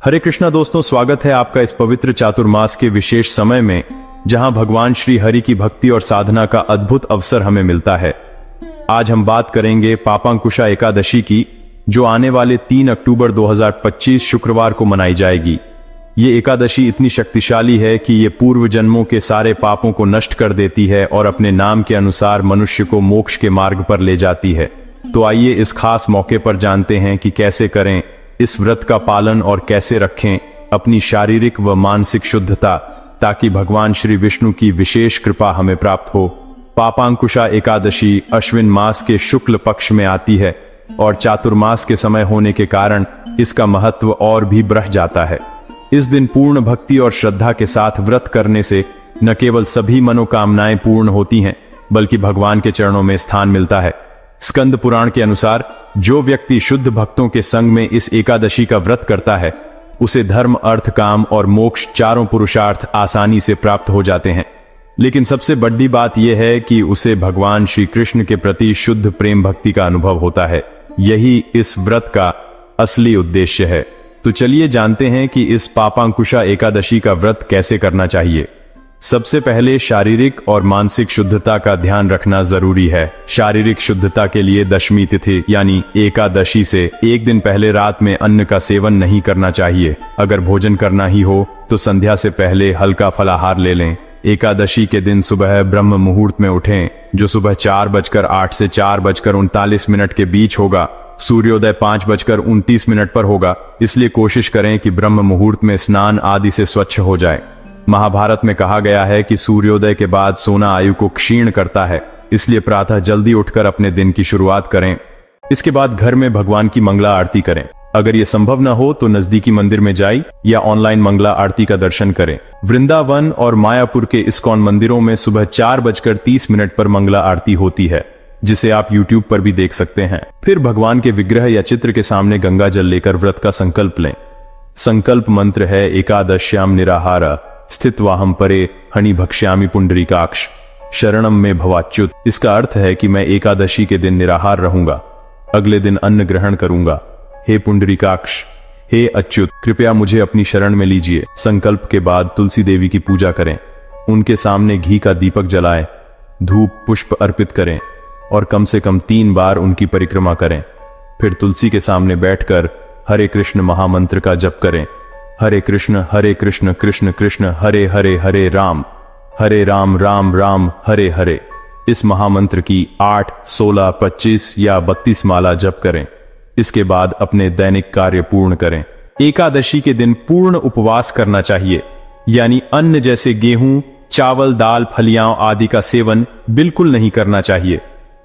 हरे कृष्णा दोस्तों, स्वागत है आपका इस पवित्र चातुर्मास के विशेष समय में, जहां भगवान श्री हरि की भक्ति और साधना का अद्भुत अवसर हमें मिलता है। आज हम बात करेंगे पापांकुशा एकादशी की, जो आने वाले 3 अक्टूबर 2025 शुक्रवार को मनाई जाएगी। ये एकादशी इतनी शक्तिशाली है कि ये पूर्व जन्मों के सारे पापों को नष्ट कर देती है और अपने नाम के अनुसार मनुष्य को मोक्ष के मार्ग पर ले जाती है। तो आइए इस खास मौके पर जानते हैं कि कैसे करें इस व्रत का पालन और कैसे रखें अपनी शारीरिक व मानसिक शुद्धता, ताकि भगवान श्री विष्णु की विशेष कृपा हमें प्राप्त हो। पापांकुशा एकादशी अश्विन मास के शुक्ल पक्ष में आती है और चातुर्मास के समय होने के कारण इसका महत्व और भी बढ़ जाता है। इस दिन पूर्ण भक्ति और श्रद्धा के साथ व्रत करने से न केवल सभी मनोकामनाएं पूर्ण होती हैं, बल्कि भगवान के चरणों में स्थान मिलता है। स्कंद पुराण के अनुसार जो व्यक्ति शुद्ध भक्तों के संग में इस एकादशी का व्रत करता है, उसे धर्म, अर्थ, काम और मोक्ष चारों पुरुषार्थ आसानी से प्राप्त हो जाते हैं। लेकिन सबसे बड़ी बात यह है कि उसे भगवान श्री कृष्ण के प्रति शुद्ध प्रेम भक्ति का अनुभव होता है। यही इस व्रत का असली उद्देश्य है। तो चलिए जानते हैं कि इस पापांकुशा एकादशी का व्रत कैसे करना चाहिए। सबसे पहले शारीरिक और मानसिक शुद्धता का ध्यान रखना जरूरी है। शारीरिक शुद्धता के लिए दशमी तिथि यानी एकादशी से एक दिन पहले रात में अन्न का सेवन नहीं करना चाहिए। अगर भोजन करना ही हो तो संध्या से पहले हल्का फलाहार ले लें। एकादशी के दिन सुबह ब्रह्म मुहूर्त में उठें, जो सुबह 4:08 से 4:39 के बीच होगा। सूर्योदय 5:29 पर होगा, इसलिए कोशिश करें कि ब्रह्म मुहूर्त में स्नान आदि से स्वच्छ हो जाए। महाभारत में कहा गया है कि सूर्योदय के बाद सोना आयु को क्षीण करता है, इसलिए प्रातः जल्दी उठकर अपने दिन की शुरुआत करें। इसके बाद घर में भगवान की मंगला आरती करें। अगर ये संभव न हो तो नजदीकी मंदिर में जाइए या ऑनलाइन मंगला आरती का दर्शन करें। वृंदावन और मायापुर के इस्कॉन मंदिरों में सुबह 4:30 पर मंगला आरती होती है, जिसे आप YouTube पर भी देख सकते हैं। फिर भगवान के विग्रह या चित्र के सामने गंगा जल लेकर व्रत का संकल्प लें। संकल्प मंत्र है एकादश्याम निराहार स्थित्वाहम परे हनि भक्ष्यामि पुंडरीकाक्ष शरणम में भवाच्युत। इसका अर्थ है कि मैं एकादशी के दिन निराहार रहूंगा, अगले दिन अन्न ग्रहण करूंगा। हे पुंडरीकाक्ष, हे अच्युत, कृपया मुझे अपनी शरण में लीजिए। संकल्प के बाद तुलसी देवी की पूजा करें। उनके सामने घी का दीपक जलाएं, धूप पुष्प अर्पित करें और कम से कम 3 बार उनकी परिक्रमा करें। फिर तुलसी के सामने बैठकर हरे कृष्ण महामंत्र का जप करें। हरे कृष्ण कृष्ण कृष्ण हरे हरे, हरे राम राम राम हरे हरे। इस महामंत्र की 8, 16, 25 या 32 माला जप करें। इसके बाद अपने दैनिक कार्य पूर्ण करें। एकादशी के दिन पूर्ण उपवास करना चाहिए, यानी अन्न जैसे गेहूं, चावल, दाल, फलियां आदि का सेवन बिल्कुल नहीं करना चाहिए।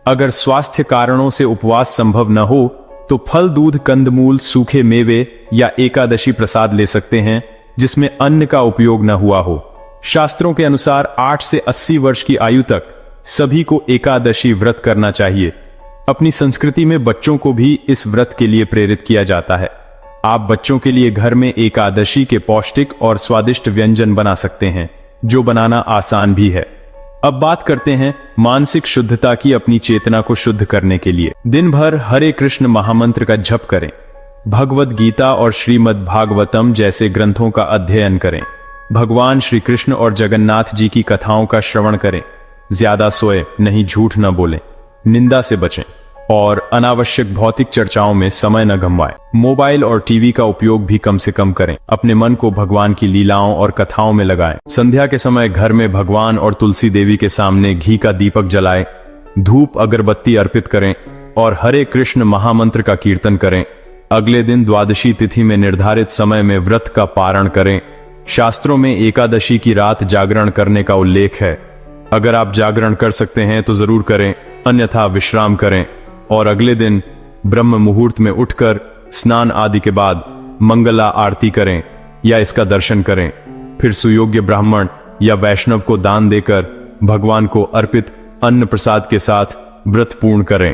अगर स्वास्थ्य कारणों से उपवास संभव न हो तो फल, दूध, कंदमूल, सूखे मेवे या एकादशी प्रसाद ले सकते हैं, जिसमें अन्न का उपयोग न हुआ हो। शास्त्रों के अनुसार 8 से 80 वर्ष की आयु तक सभी को एकादशी व्रत करना चाहिए। अपनी संस्कृति में बच्चों को भी इस व्रत के लिए प्रेरित किया जाता है। आप बच्चों के लिए घर में एकादशी के पौष्टिक और स्वादिष्ट व्यंजन बना सकते हैं, जो बनाना आसान भी है। अब बात करते हैं मानसिक शुद्धता की। अपनी चेतना को शुद्ध करने के लिए दिन भर हरे कृष्ण महामंत्र का जप करें। भगवद गीता और श्रीमद् भागवतम जैसे ग्रंथों का अध्ययन करें। भगवान श्री कृष्ण और जगन्नाथ जी की कथाओं का श्रवण करें। ज्यादा सोए नहीं, झूठ न बोलें, निंदा से बचें और अनावश्यक भौतिक चर्चाओं में समय न गंवाएं। मोबाइल और टीवी का उपयोग भी कम से कम करें। अपने मन को भगवान की लीलाओं और कथाओं में लगाएं। संध्या के समय घर में भगवान और तुलसी देवी के सामने घी का दीपक जलाएं, धूप अगरबत्ती अर्पित करें और हरे कृष्ण महामंत्र का कीर्तन करें। अगले दिन द्वादशी तिथि में निर्धारित समय में व्रत का पारण करें। शास्त्रों में एकादशी की रात जागरण करने का उल्लेख है। अगर आप जागरण कर सकते हैं तो जरूर करें, अन्यथा विश्राम करें और अगले दिन ब्रह्म मुहूर्त में उठकर स्नान आदि के बाद मंगला आरती करें या इसका दर्शन करें। फिर सुयोग्य ब्राह्मण या वैष्णव को दान देकर भगवान को अर्पित अन्न प्रसाद के साथ व्रत पूर्ण करें।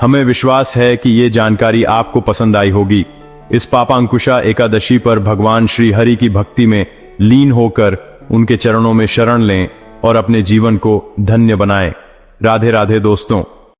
हमें विश्वास है कि ये जानकारी आपको पसंद आई होगी। इस पापांकुशा एकादशी पर भगवान श्री हरि की भक्ति में लीन होकर उनके चरणों में शरण लें और अपने जीवन को धन्य बनाएं। राधे राधे दोस्तों।